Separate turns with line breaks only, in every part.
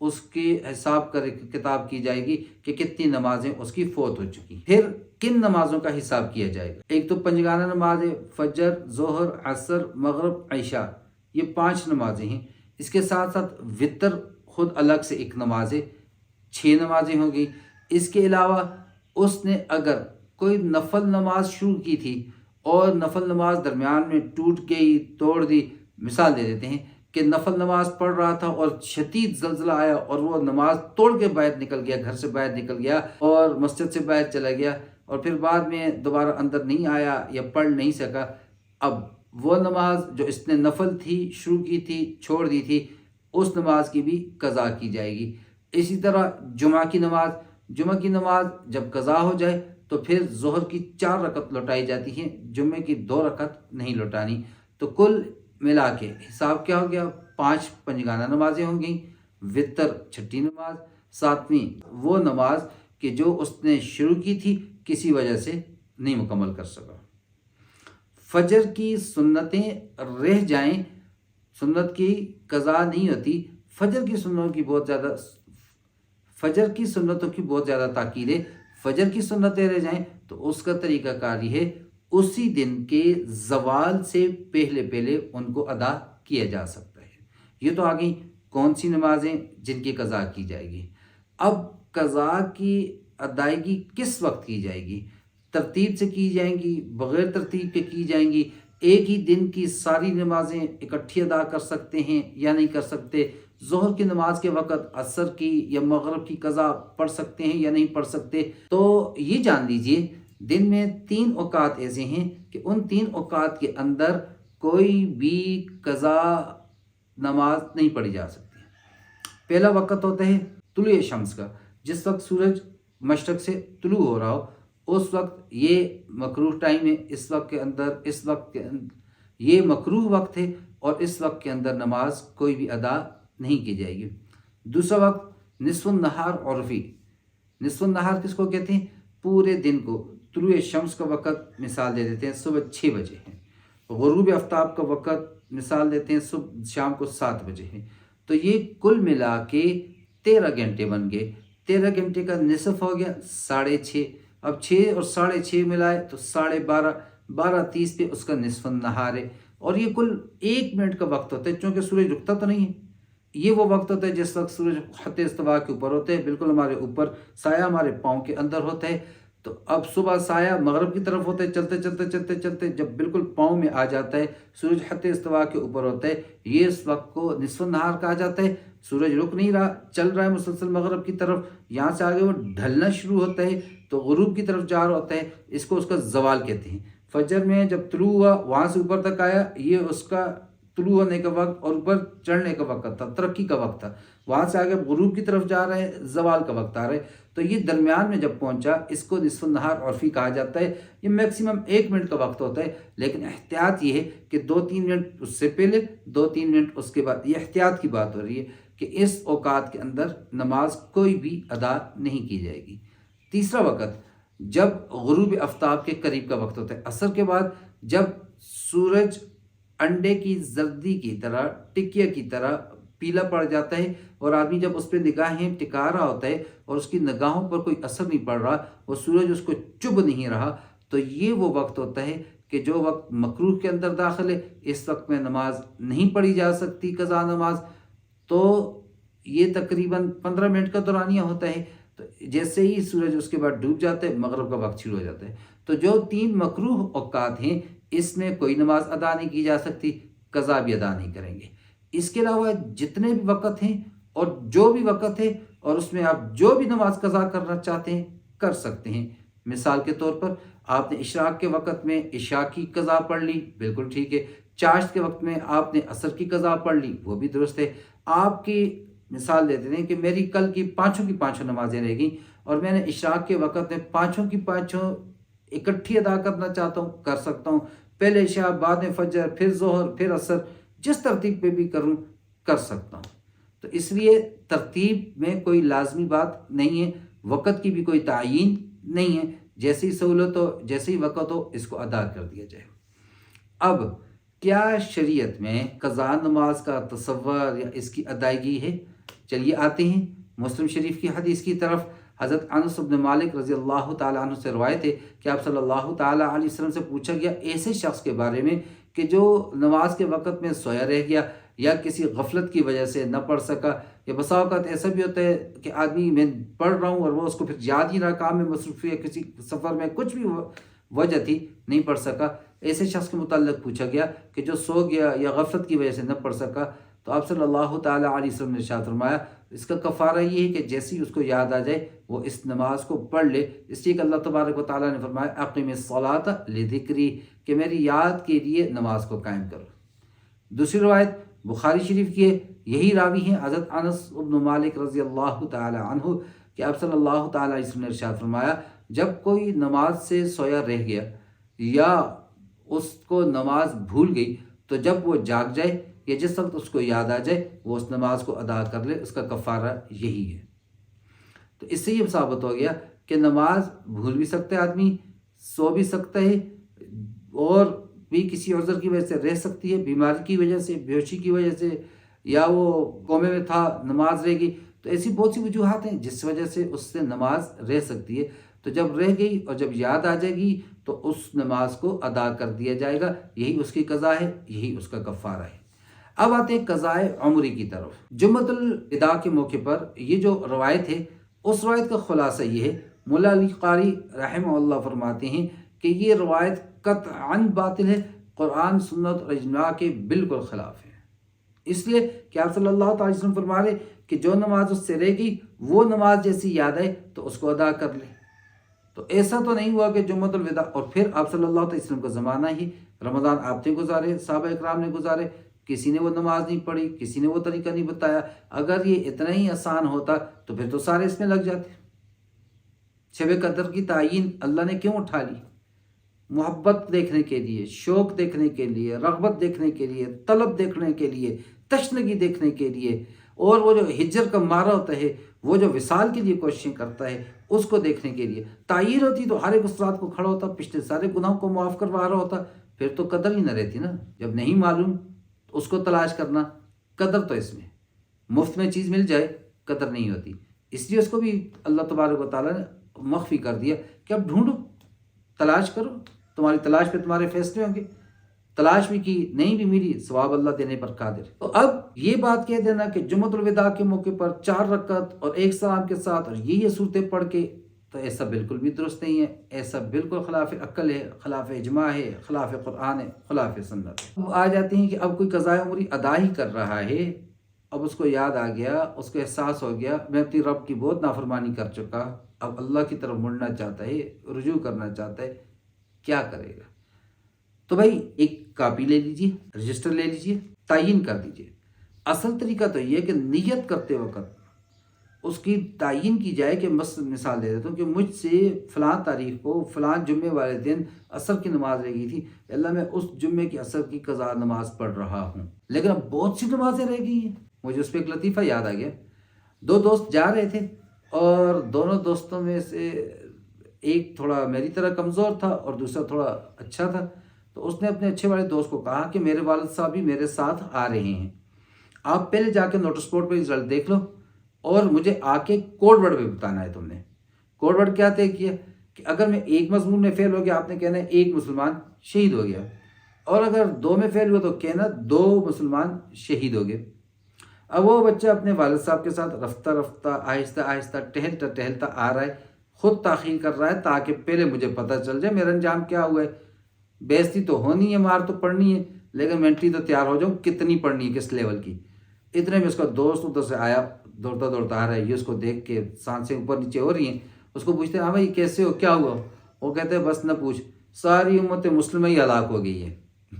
اس کی حساب کر کتاب کی جائے گی کہ کتنی نمازیں اس کی فوت ہو چکی. پھر کن نمازوں کا حساب کیا جائے گا؟ ایک تو پنجگانہ نماز ہے، فجر، ظہر، عصر، مغرب، عشاء، یہ 5 نمازیں ہیں. اس کے ساتھ ساتھ وطر خود الگ سے ایک نماز ہے، 6 نمازیں ہوں گی. اس کے علاوہ اس نے اگر کوئی نفل نماز شروع کی تھی اور نفل نماز درمیان میں ٹوٹ گئی، توڑ دی، مثال دے دیتے ہیں کہ نفل نماز پڑھ رہا تھا اور شدید زلزلہ آیا اور وہ نماز توڑ کے باہر نکل گیا، گھر سے باہر نکل گیا اور مسجد سے باہر چلا گیا اور پھر بعد میں دوبارہ اندر نہیں آیا یا پڑھ نہیں سکا. اب وہ نماز جو اس نے نفل تھی، شروع کی تھی، چھوڑ دی تھی، اس نماز کی بھی قضا کی جائے گی. اسی طرح جمعہ کی نماز جب قضا ہو جائے تو پھر ظہر کی 4 رکعت لوٹائی جاتی ہیں، جمعے کی 2 رکعت نہیں لوٹانی. تو کل ملا کے حساب کیا ہو گیا؟ 5 پنجگانہ نمازیں ہوں گی، وطر 6ٹھی نماز، 7ویں وہ نماز کہ جو اس نے شروع کی تھی کسی وجہ سے نہیں مکمل کر سکا. فجر کی سنتیں رہ جائیں، سنت کی قضا نہیں ہوتی. فجر کی سنتوں کی بہت زیادہ تاکید ہے. فجر کی سنتیں رہ جائیں تو اس کا طریقہ کار یہ ہے، اسی دن کے زوال سے پہلے ان کو ادا کیا جا سکتا ہے. یہ تو آگئی کون سی نمازیں جن کی قضا کی جائے گی. اب قضا کی ادائیگی کس وقت کی جائے گی؟ ترتیب سے کی جائیں گی، بغیر ترتیب کے کی جائیں گی؟ ایک ہی دن کی ساری نمازیں اکٹھی ادا کر سکتے ہیں یا نہیں کر سکتے؟ ظہر کی نماز کے وقت عصر کی یا مغرب کی قضا پڑھ سکتے ہیں یا نہیں پڑھ سکتے؟ تو یہ جان لیجئے دن میں 3 اوقات ایسے ہیں کہ ان 3 اوقات کے اندر کوئی بھی قضا نماز نہیں پڑھی جا سکتی. پہلا وقت ہوتا ہے طلوع شمس کا، جس وقت سورج مشرق سے طلوع ہو رہا ہو، اس وقت یہ مکروہ ٹائم ہے. یہ مکروہ وقت ہے اور اس وقت کے اندر نماز کوئی بھی ادا نہیں کی جائے گی. دوسرا وقت نصف النہار عرفی. نصف النہار کس کو کہتے ہیں؟ پورے دن کو. طلوع شمس کا وقت مثال دے دیتے ہیں صبح 6 بجے ہے. غروب آفتاب کا وقت مثال دیتے ہیں شام کو 7 بجے ہے. تو یہ کل ملا کے 13 گھنٹے بن گئے. 13 گھنٹے کا نصف ہو گیا 6.5. اب 6 اور 6.5 ملائے تو 12.5. 12:30 پہ اس کا نصف النہار ہے. اور یہ کل 1 منٹ کا وقت ہوتا ہے، چونکہ سورج رکتا تو نہیں ہے. یہ وہ وقت ہوتا ہے جس وقت سورج خط استوا کے اوپر ہوتے ہیں، بالکل ہمارے اوپر، سایہ ہمارے پاؤں کے اندر ہوتا ہے. تو اب صبح سایہ مغرب کی طرف ہوتا ہے، چلتے جب بالکل پاؤں میں آ جاتا ہے، سورج خط استوا کے اوپر ہوتا ہے، یہ اس وقت کو نصف النہار کہا جاتا ہے. سورج رک نہیں رہا، چل رہا ہے مسلسل مغرب کی طرف، یہاں سے آگے وہ ڈھلنا شروع ہوتا ہے تو غروب کی طرف جا رہا ہوتا ہے. اس کو اس کا زوال کہتے ہیں. فجر میں جب طلوع ہوا، وہاں سے اوپر تک آیا، یہ اس کا طلوع ہونے کا وقت اور اوپر چڑھنے کا وقت تھا، ترقی کا وقت تھا. وہاں سے آگے غروب کی طرف جا رہے ہیں، زوال کا وقت آ رہا ہے. تو یہ درمیان میں جب پہنچا، اس کو نصف النہار عرفی کہا جاتا ہے. یہ میکسیمم 1 منٹ کا وقت ہوتا ہے، لیکن احتیاط یہ ہے کہ 2-3 منٹ اس سے پہلے، 2-3 منٹ اس کے بعد. یہ احتیاط کی بات ہو رہی ہے کہ اس اوقات کے اندر نماز کوئی بھی ادا نہیں کی جائے گی. تیسرا وقت جب غروب آفتاب کے قریب کا وقت ہوتا ہے، عصر کے بعد، جب سورج انڈے کی زردی کی طرح، ٹکیا کی طرح پیلا پڑ جاتا ہے اور آدمی جب اس پہ نگاہیں ٹکا رہا ہوتا ہے اور اس کی نگاہوں پر کوئی اثر نہیں پڑ رہا، وہ سورج اس کو چبھ نہیں رہا، تو یہ وہ وقت ہوتا ہے کہ جو وقت مکروہ کے اندر داخل ہے. اس وقت میں نماز نہیں پڑھی جا سکتی، قضا نماز. تو یہ تقریباً 15 منٹ کا دورانیہ ہوتا ہے. تو جیسے ہی سورج اس کے بعد ڈوب جاتا ہے، مغرب کا وقت شروع ہو جاتا ہے. تو جو 3 مکروہ اوقات ہیں، اس میں کوئی نماز ادا نہیں کی جا سکتی، قضا بھی ادا نہیں کریں گے. اس کے علاوہ جتنے بھی وقت ہیں اور جو بھی وقت ہے اور اس میں آپ جو بھی نماز قضا کرنا چاہتے ہیں کر سکتے ہیں. مثال کے طور پر آپ نے اشراق کے وقت میں عشاء کی قضا پڑھ لی، بالکل ٹھیک ہے. چاشت کے وقت میں آپ نے عصر کی قضا پڑھ لی، وہ بھی درست ہے. آپ کی مثال دیتے ہیں کہ میری کل کی 5 نمازیں رہ گئیں اور میں نے اشراق کے وقت میں 5 اکٹھی ادا کرنا چاہتا ہوں، کر سکتا ہوں. پہلے عشاء، بعد میں فجر، پھر ظہر، پھر عصر، جس ترتیب پہ بھی کروں کر سکتا ہوں. تو اس لیے ترتیب میں کوئی لازمی بات نہیں ہے، وقت کی بھی کوئی تعین نہیں ہے. جیسی سہولت ہو، جیسے ہی وقت ہو، اس کو ادا کر دیا جائے. اب کیا شریعت میں قضا نماز کا تصور یا اس کی ادائیگی ہے؟ چلیے آتے ہیں مسلم شریف کی حدیث کی طرف۔ حضرت انس بن مالک رضی اللہ تعالیٰ عنہ سے روایت ہے کہ آپ صلی اللہ تعالیٰ علیہ وسلم سے پوچھا گیا ایسے شخص کے بارے میں کہ جو نماز کے وقت میں سویا رہ گیا یا کسی غفلت کی وجہ سے نہ پڑھ سکا، یا بسا اوقات ایسا بھی ہوتا ہے کہ آدمی میں پڑھ رہا ہوں اور وہ اس کو پھر یاد ہی رہا، کام میں مصروف ہے، کسی سفر میں کچھ بھی وجہ تھی نہیں پڑھ سکا، ایسے شخص کے متعلق پوچھا گیا کہ جو سو گیا یا غفلت کی وجہ سے نہ پڑھ سکا، تو آپ صلی اللہ تعالیٰ علیہ وسلم نے ارشاد فرمایا اس کا کفارہ یہ ہے کہ جیسے ہی اس کو یاد آ جائے وہ اس نماز کو پڑھ لے، اس لیے کہ اللہ تبارک و تعالیٰ نے فرمایا اقیم الصلاۃ لذکری، کہ میری یاد کے لیے نماز کو قائم کرو۔ دوسری روایت بخاری شریف کی ہے، یہی راوی ہیں حضرت انس بن مالک رضی اللہ تعالی عنہ کہ آپ صلی اللہ تعالی علیہ وسلم نے ارشاد فرمایا جب کوئی نماز سے سویا رہ گیا یا اس کو نماز بھول گئی تو جب وہ جاگ جائے یا جس وقت اس کو یاد آ جائے وہ اس نماز کو ادا کر لے، اس کا کفارہ یہی ہے۔ تو اس سے یہ ثابت ہو گیا کہ نماز بھول بھی سکتا ہے آدمی، سو بھی سکتا ہے، اور بھی کسی عذر کی وجہ سے رہ سکتی ہے، بیماری کی وجہ سے، بے ہوشی کی وجہ سے، یا وہ کومے میں تھا نماز رہ گئی، تو ایسی بہت سی وجوہات ہیں جس وجہ سے اس سے نماز رہ سکتی ہے۔ تو جب رہ گئی اور جب یاد آ جائے گی تو اس نماز کو ادا کر دیا جائے گا، یہی اس کی قضا ہے، یہی اس کا کفارہ ہے۔ اب آتے ہیں قضائے عمری کی طرف۔ جمعۃ الوداع کے موقع پر یہ جو روایت ہے اس روایت کا خلاصہ یہ ہے، مولا علی قاری رحمہ اللہ فرماتے ہیں کہ یہ روایت قطعاً باطل ہے، قرآن سنت اور اجماع کے بالکل خلاف ہے، اس لیے کہ آپ صلی اللہ تعالی وسلم فرما رہے کہ جو نماز اس سے رہ گئی وہ نماز جیسی یاد آئے تو اس کو ادا کر لے۔ تو ایسا تو نہیں ہوا کہ جمعۃ الوداع، اور پھر آپ صلی اللہ علیہ وسلم کا زمانہ ہی رمضان آپ نے گزارے، صحابہ اکرام نے گزارے، کسی نے وہ نماز نہیں پڑھی، کسی نے وہ طریقہ نہیں بتایا۔ اگر یہ اتنا ہی آسان ہوتا تو پھر تو سارے اس میں لگ جاتے۔ شب قدر کی تعین اللہ نے کیوں اٹھا لی؟ محبت دیکھنے کے لیے، شوق دیکھنے کے لیے، رغبت دیکھنے کے لیے، طلب دیکھنے کے لیے، تشنگی دیکھنے کے لیے، اور وہ جو ہجر کا مارا ہوتا ہے، وہ جو وصال کے لیے کوششیں کرتا ہے اس کو دیکھنے کے لیے۔ تعین ہوتی تو ہر ایک اس رات کو کھڑا ہوتا، پچھلے سارے گناہوں کو معاف کروا رہا ہوتا، پھر تو قدر ہی نہ رہتی نا۔ جب نہیں معلوم تو اس کو تلاش کرنا، قدر تو اس میں مفت میں چیز مل جائے قدر نہیں ہوتی، اس لیے اس کو بھی اللہ تبارک و تعالیٰ نے مخفی کر دیا کہ اب ڈھونڈو، تلاش کرو، تمہاری تلاش پہ تمہارے فیصلے ہوں گے۔ تلاش بھی کی، نہیں بھی ملی، ثواب اللہ دینے پر قادر۔ تو اب یہ بات کہہ دینا کہ جمعۃ الوداع کے موقع پر 4 رکعت اور 1 سلام کے ساتھ اور یہ صورتیں پڑھ کے، تو ایسا بالکل بھی درست نہیں ہے، ایسا بالکل خلاف عقل ہے، خلاف اجماع ہے، خلاف قرآن ہے، خلاف سنت ہے۔ اب آ جاتے ہیں کہ اب کوئی قضاء عمری ادا ہی کر رہا ہے، اب اس کو یاد آ گیا، اس کو احساس ہو گیا میں اپنی رب کی بہت نافرمانی کر چکا، اب اللہ کی طرف مڑنا چاہتا ہے، رجوع کرنا چاہتا ہے، کیا کرے گا؟ تو بھائی ایک کاپی لے لیجیے، رجسٹر لے لیجیے، تعین کر دیجیے۔ اصل طریقہ تو یہ ہے کہ نیت کرتے وقت اس کی تعین کی جائے کہ مثال دے دیتا ہوں کہ مجھ سے فلاں تاریخ کو فلاں جمعے والے دن عصر کی نماز رہ گئی تھی، اللہ میں اس جمعے کی عصر کی قضا نماز پڑھ رہا ہوں، لیکن اب بہت سی نمازیں رہ گئی ہیں۔ مجھے اس پہ ایک لطیفہ یاد آ گیا، 2 دوست جا رہے تھے اور دونوں دوستوں میں سے ایک تھوڑا میری طرح کمزور تھا اور دوسرا تھوڑا اچھا تھا، تو اس نے اپنے اچھے والے دوست کو کہا کہ میرے والد صاحب بھی میرے ساتھ آ رہے ہیں، آپ پہلے جا کے نوٹس بورڈ پہ رزلٹ دیکھ لو اور مجھے آ کے کوڈ ورڈ پہ بتانا ہے۔ تم نے کوڈ ورڈ کیا طے کیا کہ اگر میں ایک مضمون میں فیل ہو گیا آپ نے کہنا ہے 1 مسلمان شہید ہو گیا، اور اگر 2 میں فیل ہوا تو کہنا 2 مسلمان شہید ہو گئے۔ اب وہ بچہ اپنے والد صاحب کے ساتھ رفتہ رفتہ آہستہ آہستہ ٹہلتا آ رہا ہے، خود تاخیر کر رہا ہے تاکہ پہلے مجھے پتہ چل جائے میرا انجام کیا ہوا ہے۔ بیعزتی تو ہونی ہے، مار تو پڑنی ہے، لیکن مینٹلی تو تیار ہو جاؤں کتنی پڑنی ہے، کس لیول کی۔ اتنے میں اس کا دوست ادھر سے آیا، دوڑتا آ رہا ہے، یہ اس کو دیکھ کے سانسیں اوپر نیچے ہو رہی ہیں، اس کو پوچھتے ہیں ہاں بھائی کیسے ہو، کیا ہوا؟ وہ کہتے ہیں بس نہ پوچھ، ساری امت مسلمہ ہی ہلاک ہو گئی ہے،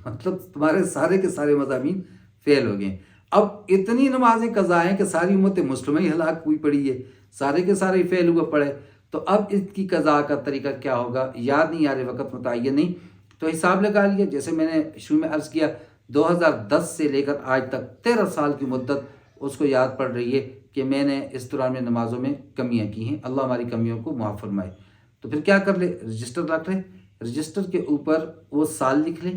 مطلب تمہارے سارے کے سارے مضامین فیل ہو گئے۔ اب اتنی نمازیں قضا ہیں کہ ساری امت مسلمہ ہی ہلاک ہوئی پڑی ہے، سارے کے سارے فیل ہوئے پڑے، تو اب اس کی قضا کا طریقہ کیا ہوگا؟ یاد نہیں آ رہے، وقت متعین نہیں، تو حساب لگا لیا۔ جیسے میں نے شروع میں عرض کیا 2010 سے لے کر آج تک 13 سال کی مدت اس کو یاد پڑ رہی ہے کہ میں نے اس دوران میں نمازوں میں کمیاں کی ہیں، اللہ ہماری کمیوں کو معاف فرمائے۔ تو پھر کیا کر لے؟ رجسٹر رکھ لے، رجسٹر کے اوپر وہ سال لکھ لے،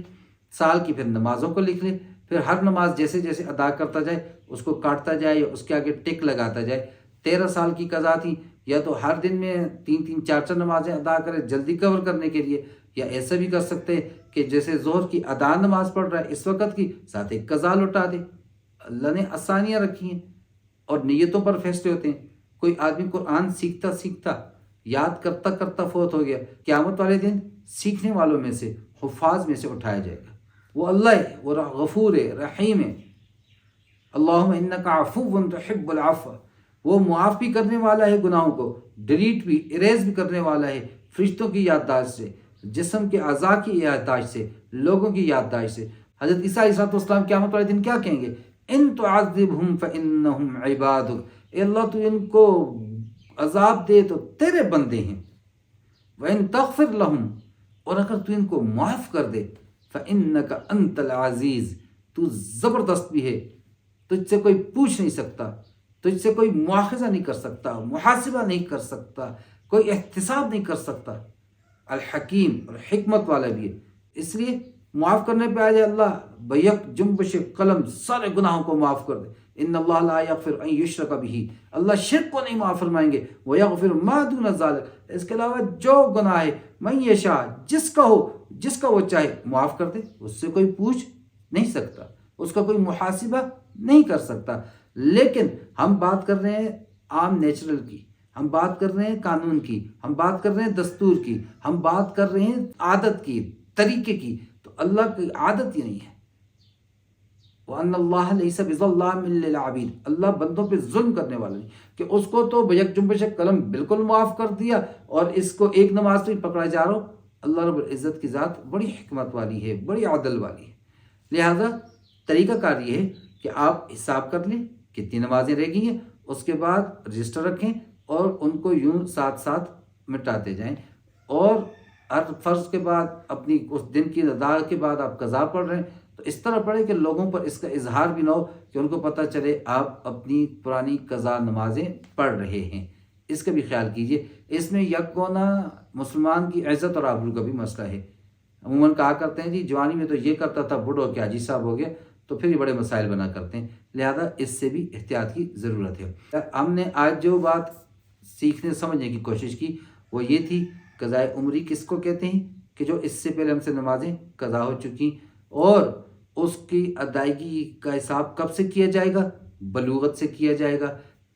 سال کی پھر نمازوں کو لکھ لے، پھر ہر نماز جیسے جیسے ادا کرتا جائے اس کو کاٹتا جائے یا اس کے آگے ٹک لگاتا جائے۔ 13 سال کی قضا تھی، یا تو ہر دن میں 3 4 نمازیں ادا کرے جلدی کور کرنے کے لیے، یا ایسا بھی کر سکتے ہیں کہ جیسے ظہر کی ادا نماز پڑھ رہا ہے اس وقت کی، ساتھ ایک قضا لوٹا دے۔ اللہ نے آسانیاں رکھی ہیں اور نیتوں پر فیصلے ہوتے ہیں۔ کوئی آدمی قرآن سیکھتا سیکھتا یاد کرتا کرتا فوت ہو گیا، قیامت والے دن سیکھنے والوں میں سے، حفاظ میں سے اٹھایا جائے گا۔ وہ اللہ ہے، وہ غفور ہے، رحیم ہے۔ اللہم انکا عفو تحب العفو، وہ معاف بھی کرنے والا ہے گناہوں کو، ڈیلیٹ بھی، اریز بھی کرنے والا ہے فرشتوں کی یادداشت سے، جسم کے اعضاء کی یادداشت سے، لوگوں کی یادداشت سے۔ حضرت عیسیٰ علیہ السلام قیامت والے دن کیا کہیں گے؟ ان تعذبہم فانہم عبادک، اے اللہ تو ان کو عذاب دے تو تیرے بندے ہیں، وَإِن تغفر لَهُمْ، اور اگر تو ان کو معاف کر دے، فَإِنَّكَ أَنْتَ الْعَزِيزُ، تو زبردست بھی ہے، تجھ سے کوئی پوچھ نہیں سکتا، تجھ سے کوئی مواخذہ نہیں کر سکتا، محاسبہ نہیں کر سکتا، کوئی احتساب نہیں کر سکتا۔ الحکیم، اور حکمت والا بھی ہے، اس لیے معاف کرنے پہ آ جائے اللہ بیک جنبش قلم سارے گناہوں کو معاف کر دے۔ ان اللہ لا یغفر ان یشرک بہ، اللہ شرک کو نہیں معاف فرمائیں گے، ویغفر ما دون ذلک، اس کے علاوہ جو گناہ ہے، من یشاء، جس کا ہو، جس کا وہ چاہے معاف کر دے، اس سے کوئی پوچھ نہیں سکتا، اس کا کوئی محاسبہ نہیں کر سکتا۔ لیکن ہم بات کر رہے ہیں عام نیچرل کی، ہم بات کر رہے ہیں قانون کی، ہم بات کر رہے ہیں دستور کی، ہم بات کر رہے ہیں عادت کی، طریقے کی، تو اللہ کی عادت ہی نہیں ہے۔ وَأَنَّ اللَّهَ لَيْسَ بِظَلَّامٍ لِّلْعَبِيدِ، اللہ بندوں پہ ظلم کرنے والا نہیں، کہ اس کو تو بیک جنبش قلم بالکل معاف کر دیا اور اس کو ایک نماز پہ پکڑا جا رہا ہو۔ اللہ رب العزت کی ذات بڑی حکمت والی ہے، بڑی عدل والی ہے۔ لہذا طریقہ کار یہ ہے کہ آپ حساب کر لیں کتنی نمازیں رہ گئی ہیں، اس کے بعد رجسٹر رکھیں اور ان کو یوں ساتھ ساتھ مٹاتے جائیں، اور ہر فرض کے بعد اپنی اس دن کی ادا کے بعد آپ قضا پڑھ رہے ہیں تو اس طرح پڑھیں کہ لوگوں پر اس کا اظہار بھی نہ ہو، کہ ان کو پتہ چلے آپ اپنی پرانی قضا نمازیں پڑھ رہے ہیں۔ اس کا بھی خیال کیجئے۔ اس میں یکونا مسلمان کی عزت اور آبرو کا بھی مسئلہ ہے۔ عموماً کہا کرتے ہیں جی جوانی میں تو یہ کرتا تھا، بوڑھو کے حاجی صاحب ہو گیا، تو پھر یہ بڑے مسائل بنا کرتے ہیں، لہذا اس سے بھی احتیاط کی ضرورت ہے۔ ہم نے آج جو بات سیکھنے سمجھنے کی کوشش کی وہ یہ تھی، قضاء عمری کس کو کہتے ہیں؟ کہ جو اس سے پہلے ہم سے نمازیں قضا ہو چکی، اور اس کی ادائیگی کا حساب کب سے کیا جائے گا؟ بلوغت سے کیا جائے گا۔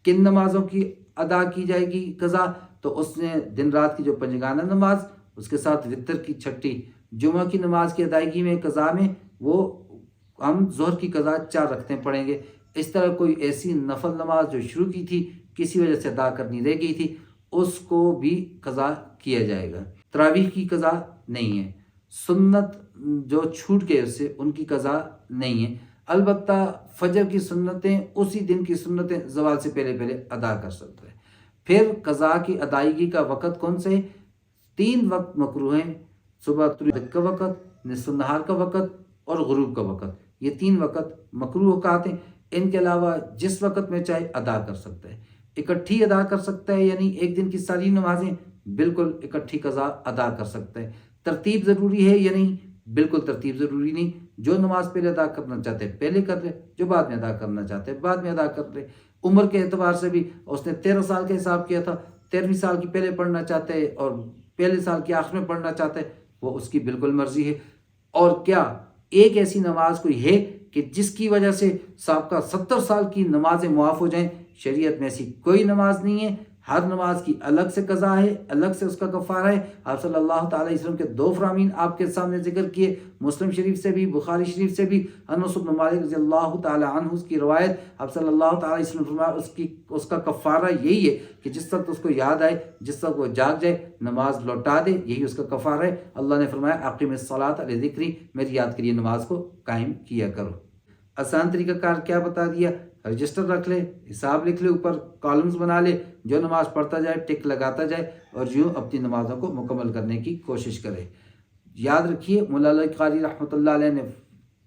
کن نمازوں کی ادا کی جائے گی قضا؟ تو اس نے دن رات کی جو پنجگانہ نماز، اس کے ساتھ وطر کی چھٹی جمعہ کی نماز کی ادائیگی میں قضا میں وہ ہم ظہر کی قضا 4 رکعتیں پڑھیں گے۔ اس طرح کوئی ایسی نفل نماز جو شروع کی تھی کسی وجہ سے ادا کرنی رہ گئی تھی، اس کو بھی قضا کیا جائے گا۔ تراویح کی قضا نہیں ہے، سنت جو چھوٹ گئے اس سے ان کی قضا نہیں ہے، البتہ فجر کی سنتیں اسی دن کی سنتیں زوال سے پہلے پہلے ادا کر سکتے ہیں۔ پھر قضا کی ادائیگی کا وقت کون سے ہے؟ 3 وقت مکروہ ہیں، صبح طلوع کا وقت، نصف النہار کا وقت اور غروب کا وقت، یہ 3 وقت مکروہ اوقات ہیں۔ ان کے علاوہ جس وقت میں چاہے ادا کر سکتا ہے، اکٹھی ادا کر سکتا ہے، یعنی ایک دن کی ساری نمازیں بالکل اکٹھی قضا ادا کر سکتا ہے۔ ترتیب ضروری ہے یا نہیں؟ بالکل ترتیب ضروری نہیں، جو نماز پہلے ادا کرنا چاہتے ہیں پہلے کر لے، جو بعد میں ادا کرنا چاہتے ہیں بعد میں ادا کر لے۔ عمر کے اعتبار سے بھی اس نے 13 سال کا حساب کیا تھا، 13ویں سال کی پہلے پڑھنا چاہتے ہیں اور پہلے سال کی آخر میں پڑھنا چاہتے ہیں، وہ اس کی بالکل مرضی ہے۔ اور کیا ایک ایسی نماز کوئی ہے کہ جس کی وجہ سے سابقہ 70 سال کی نمازیں معاف ہو جائیں؟ شریعت میں ایسی کوئی نماز نہیں ہے، ہر نماز کی الگ سے قضا ہے، الگ سے اس کا کفارہ ہے۔ آپ صلی اللہ تعالیٰ علیہ وسلم کے 2 فرامین آپ کے سامنے ذکر کیے، مسلم شریف سے بھی، بخاری شریف سے بھی، انس بن مالک رضی اللہ تعالیٰ عنہ کی روایت، آپ صلی اللہ تعالیٰ علیہ وسلم فرمایا اس کا کفارہ یہی ہے کہ جس وقت اس کو یاد آئے، جس وقت وہ جاگ جائے، نماز لوٹا دے، یہی اس کا کفارہ ہے۔ اللہ نے فرمایا اقیم الصلاۃ لذکری، میری یاد کے لیے نماز کو قائم کیا کرو۔ آسان طریقہ کار کیا بتا دیا؟ رجسٹر رکھ لے، حساب لکھ لے، اوپر کالمز بنا لے، جو نماز پڑھتا جائے ٹک لگاتا جائے اور یوں اپنی نمازوں کو مکمل کرنے کی کوشش کرے۔ یاد رکھیے مولا علی قاری رحمۃ اللہ علیہ نے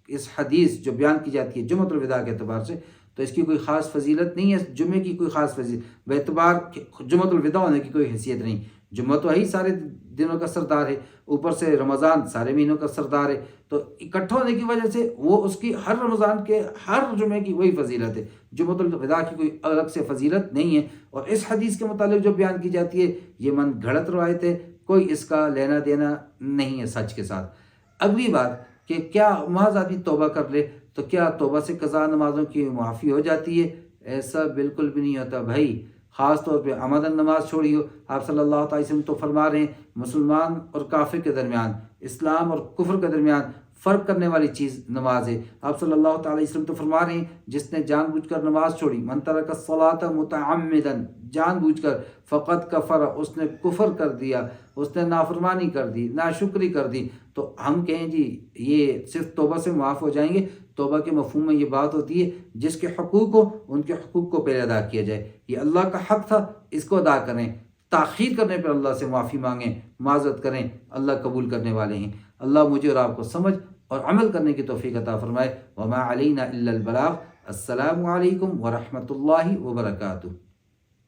اس حدیث جو بیان کی جاتی ہے جمعۃ الوداع کے اعتبار سے، تو اس کی کوئی خاص فضیلت نہیں ہے، جمعے کی کوئی خاص فضیلت، باعتبار جمعۃ الوداع ہونے کی کوئی حیثیت نہیں، جمعہ تو ہے ہی سارے دنوں کا سردار ہے، اوپر سے رمضان سارے مہینوں کا سردار ہے، تو اکٹھا ہونے کی وجہ سے وہ اس کی ہر رمضان کے ہر جمعے کی وہی فضیلت ہے، جمعۃ الوداع کی کوئی الگ سے فضیلت نہیں ہے۔ اور اس حدیث کے متعلق جو بیان کی جاتی ہے یہ من گھڑت روایت ہے، کوئی اس کا لینا دینا نہیں ہے سچ کے ساتھ۔ اگلی بات کہ کیا محض آدمی توبہ کر لے تو کیا توبہ سے قضا نمازوں کی معافی ہو جاتی ہے؟ ایسا بالکل بھی نہیں ہوتا بھائی، خاص طور پہ عمدن نماز چھوڑی ہو۔ آپ صلی اللہ علیہ وسلم تو فرما رہے ہیں مسلمان اور کافر کے درمیان، اسلام اور کفر کے درمیان فرق کرنے والی چیز نماز ہے۔ آپ صلی اللہ تعالی وسلم تو فرما رہے ہیں جس نے جان بوجھ کر نماز چھوڑی، من ترک الصلاۃ متعمدا، جان بوجھ کر، فقط کفر، اس نے کفر کر دیا، اس نے نافرمانی کر دی، ناشکری کر دی۔ تو ہم کہیں جی یہ صرف توبہ سے معاف ہو جائیں گے؟ توبہ کے مفہوم میں یہ بات ہوتی ہے جس کے حقوق ہو ان کے حقوق کو پہلے ادا کیا جائے، یہ اللہ کا حق تھا اس کو ادا کریں، تاخیر کرنے پر اللہ سے معافی مانگیں، معذرت کریں، اللہ قبول کرنے والے ہیں۔ اللہ مجھے اور آپ کو سمجھ اور عمل کرنے کی توفیق عطا فرمائے۔ وما علینا الا البلاغ۔ السلام علیکم ورحمۃ اللہ وبرکاتہ۔